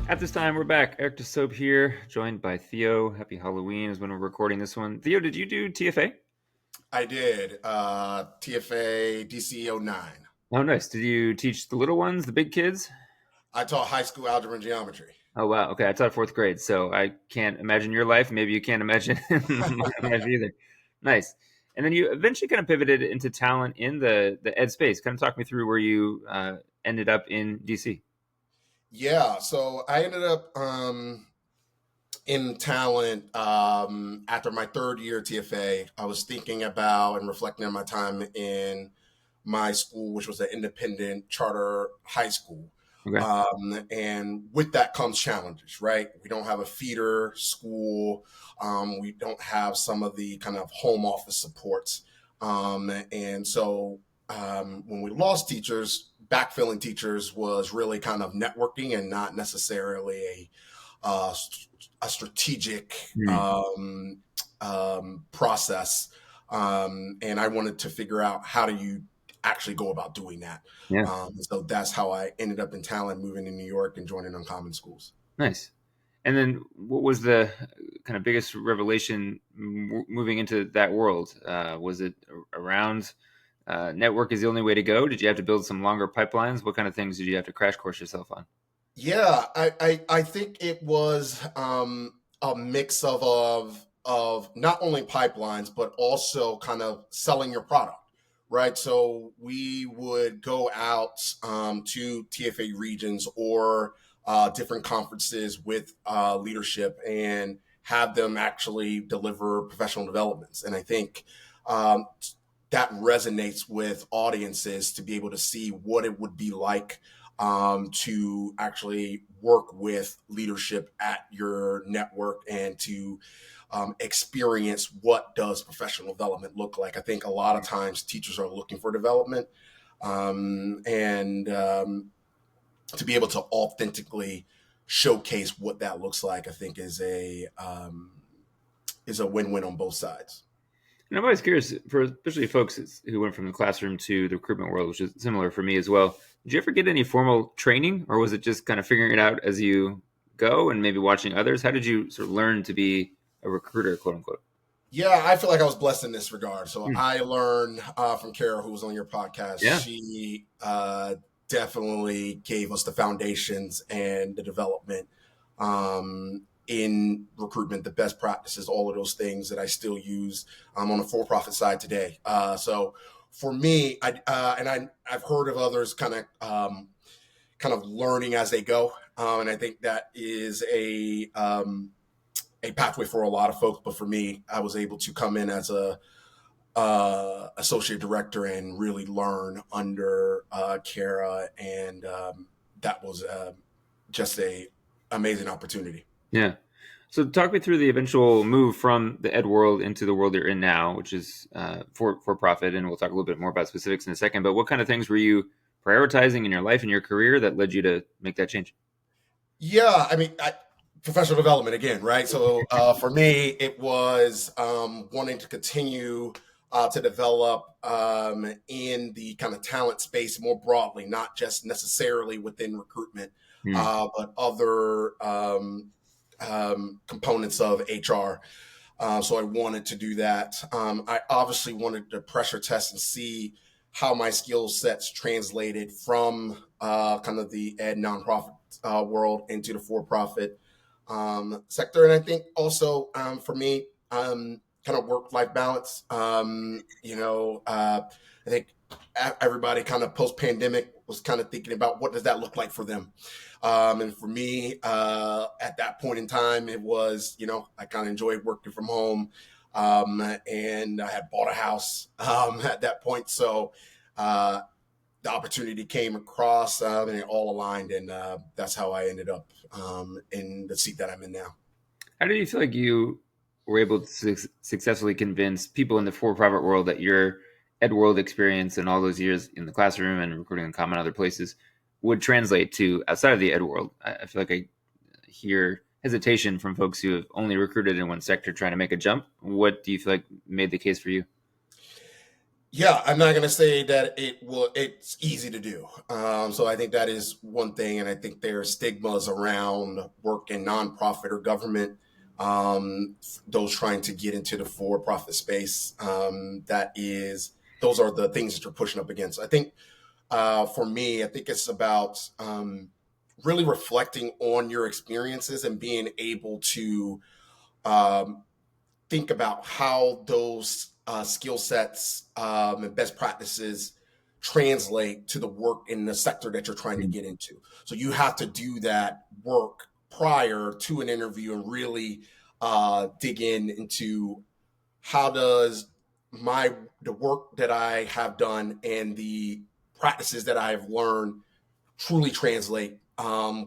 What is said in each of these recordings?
At this time, we're back. Eric DeSobe here, joined by Theo. Happy Halloween is when we're recording this one. Theo, did you do TFA? I did. TFA DC09. Oh, nice. Did you teach the little ones, the big kids? I taught high school algebra and geometry. Oh, wow. Okay, I taught fourth grade, so I can't imagine your life. Maybe you can't imagine my life either. Nice. And then you eventually kind of pivoted into talent in the ed space. Kind of talk me through where you ended up in DC. Yeah, so I ended up in talent after my third year at TFA. I was thinking about and reflecting on my time in my school, which was an independent charter high school. Okay. And with that comes challenges, right? We don't have a feeder school. We don't have some of the kind of home office supports. And so when we lost teachers, backfilling teachers was really kind of networking and not necessarily uh, a strategic Hmm. process. And I wanted to figure out how do you actually go about doing that. Yeah. So that's how I ended up in talent, moving to New York and joining Uncommon Schools. Nice. And then what was the kind of biggest revelation moving into that world? Was it around network is the only way to go? Did you have to build some longer pipelines? What kind of things did you have to crash course yourself on? Yeah, I think it was a mix of not only pipelines but also kind of selling your product, right? So we would go out to TFA regions or different conferences with leadership and have them actually deliver professional developments, and I think. That resonates with audiences to be able to see what it would be like to actually work with leadership at your network and to experience what does professional development look like. I think a lot of times teachers are looking for development, and to be able to authentically showcase what that looks like, I think is a win-win on both sides. And I'm always curious for especially folks who went from the classroom to the recruitment world, which is similar for me as well. Did you ever get any formal training, or was it just kind of figuring it out as you go and maybe watching others? How did you sort of learn to be a recruiter, quote unquote? Yeah, I feel like I was blessed in this regard. So Hmm. I learned from Kara, who was on your podcast. Yeah. She definitely gave us the foundations and the development in recruitment, the best practices, all of those things that I still use on the for-profit side today. So for me, I've heard of others kind of learning as they go, and I think that is a pathway for a lot of folks. But for me, I was able to come in as a associate director and really learn under Kara, and that was just a amazing opportunity. Yeah. So talk me through the eventual move from the ed world into the world you're in now, which is for profit, and we'll talk a little bit more about specifics in a second. But what kind of things were you prioritizing in your life and your career that led you to make that change? Yeah, I mean, professional development again, right? So for me, it was wanting to continue to develop in the kind of talent space more broadly, not just necessarily within recruitment, Hmm. but other components of HR. So I wanted to do that. I obviously wanted to pressure test and see how my skill sets translated from kind of the ed nonprofit world into the for-profit sector. And I think also for me, kind of work-life balance. I think everybody kind of post-pandemic was kind of thinking about what does that look like for them. And for me, at that point in time, it was, I kind of enjoyed working from home. And I had bought a house at that point. So the opportunity came across and it all aligned. And that's how I ended up in the seat that I'm in now. How do you feel like you were able to successfully convince people in the for-profit world that your ed world experience and all those years in the classroom and recruiting in common other places would translate to outside of the ed world? I feel like I hear hesitation from folks who have only recruited in one sector trying to make a jump. What do you feel like made the case for you? Yeah, I'm not going to say that it's easy to do. So I think that is one thing, and I think there are stigmas around work in nonprofit or government. Those trying to get into the for-profit space. Those are the things that you're pushing up against. I think for me, I think it's about really reflecting on your experiences and being able to um, think about how those skill sets and best practices translate to the work in the sector that you're trying to Mm. get into. So you have to do that work prior to an interview and really dig into how does my the work that I have done and the practices that I've learned truly translate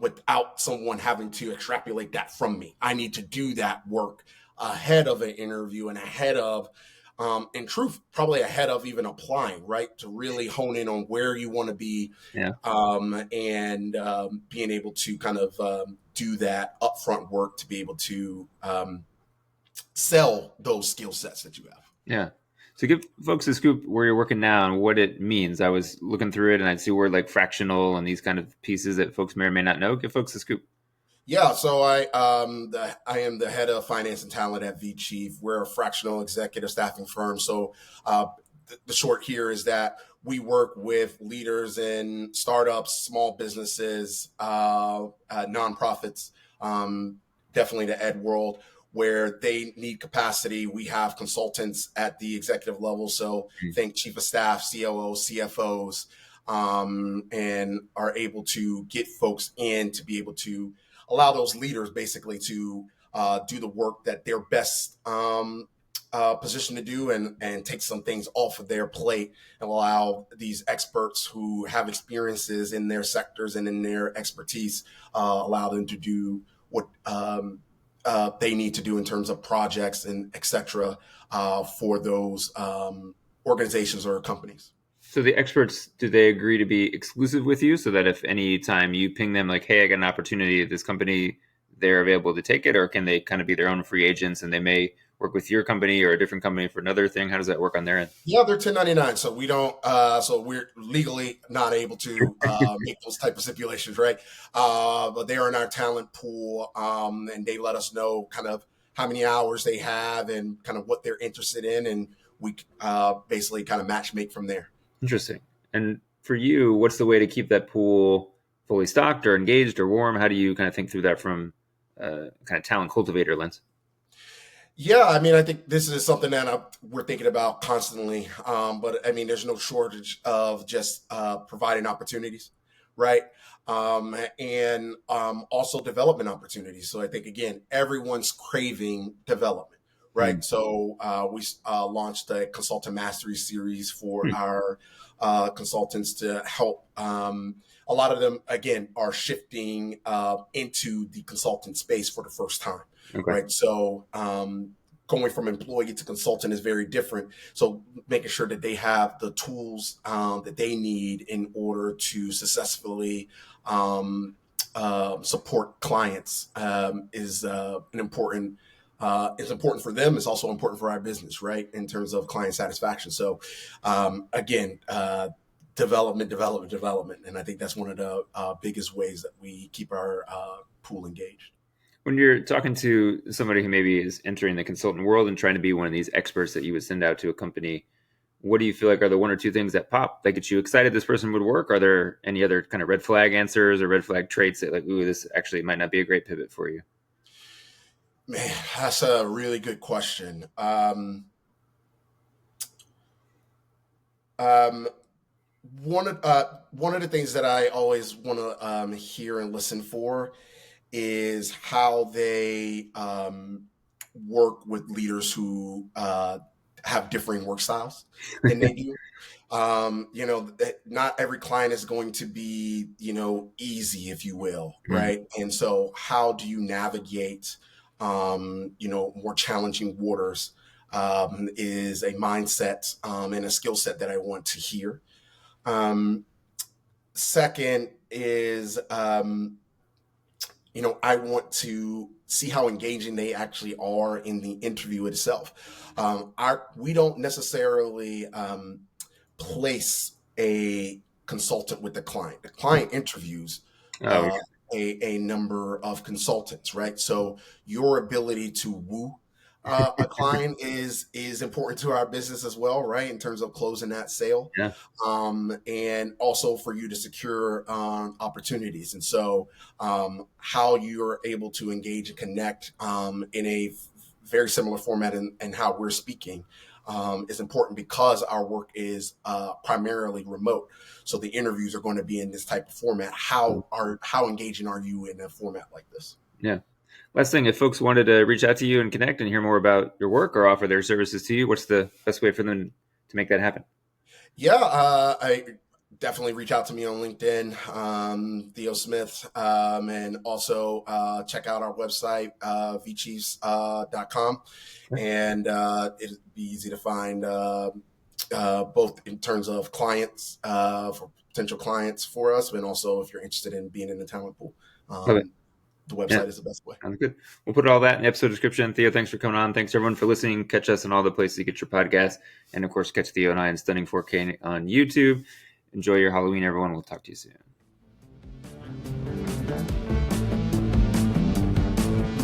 without someone having to extrapolate that from me. I need to do that work ahead of an interview and ahead of, in truth, probably ahead of even applying, right? To really hone in on where you want to be Yeah. and being able to kind of do that upfront work to be able to sell those skill sets that you have. Yeah. So give folks a scoop where you're working now and what it means. I was looking through it and I'd see word like fractional and these kind of pieces that folks may or may not know. Give folks a scoop. Yeah, so I am the head of finance and talent at VChief. We're a fractional executive staffing firm. So the short here is that we work with leaders in startups, small businesses, nonprofits, definitely the ed world, where they need capacity. We have consultants at the executive level. So Mm. think chief of staff, COOs, CFOs, and are able to get folks in to be able to allow those leaders basically to do the work that they're best positioned to do and take some things off of their plate and allow these experts who have experiences in their sectors and in their expertise, allow them to do what they need to do in terms of projects and et cetera for those organizations or companies. So the experts, do they agree to be exclusive with you so that if any time you ping them like, hey, I got an opportunity at this company, they're available to take it? Or can they kind of be their own free agents and they may work with your company or a different company for another thing? How does that work on their end? Yeah, they're 1099, so we don't. So we're legally not able to make those type of stipulations, right? But they are in our talent pool, and they let us know kind of how many hours they have and kind of what they're interested in, and we basically kind of match make from there. Interesting. And for you, what's the way to keep that pool fully stocked or engaged or warm? How do you kind of think through that from kind of talent cultivator lens? Yeah, I mean, I think this is something that we're thinking about constantly. But I mean, there's no shortage of just providing opportunities, right? And also development opportunities. So I think again, everyone's craving development, right? Mm. So we launched a consultant mastery series for Hmm. our consultants to help. A lot of them again are shifting into the consultant space for the first time, Okay. right? So going from employee to consultant is very different. So making sure that they have the tools that they need in order to successfully support clients is an important. It's important for them. It's also important for our business, right? In terms of client satisfaction. So, again, development, and I think that's one of the biggest ways that we keep our pool engaged. When you're talking to somebody who maybe is entering the consultant world and trying to be one of these experts that you would send out to a company, what do you feel like are the one or two things that pop that get you excited this person would work? Are there any other kind of red flag answers or red flag traits that like, ooh, this actually might not be a great pivot for you? Man, that's a really good question. Um, one of the things that I always want to hear and listen for is how they work with leaders who have differing work styles than they do. Not every client is going to be, easy, if you will, Mm. right? And so, how do you navigate, more challenging waters? Is a mindset and a skill set that I want to hear. Um, Second is, I want to see how engaging they actually are in the interview itself. We don't necessarily place a consultant with the client. The client interviews Oh, uh, a number of consultants, right? So your ability to woo a client is important to our business as well, right? In terms of closing that sale, yeah. and also for you to secure opportunities. And so, how you're able to engage and connect in a very similar format and how we're speaking is important because our work is primarily remote. So the interviews are going to be in this type of format. How engaging are you in a format like this? Yeah. Last thing, if folks wanted to reach out to you and connect and hear more about your work or offer their services to you, what's the best way for them to make that happen? Yeah, I definitely reach out to me on LinkedIn, Theo Smith, and also check out our website, VChiefs.com. And it'd be easy to find both in terms of clients, for potential clients for us, and also if you're interested in being in the talent pool. Love it. The Yeah. website is the best way. Sounds good. We'll put all that in the episode description. Theo, thanks for coming on. Thanks everyone for listening. Catch us in all the places you get your podcast. And of course, catch Theo and I in Stunning 4K on YouTube. Enjoy your Halloween, everyone. We'll talk to you soon.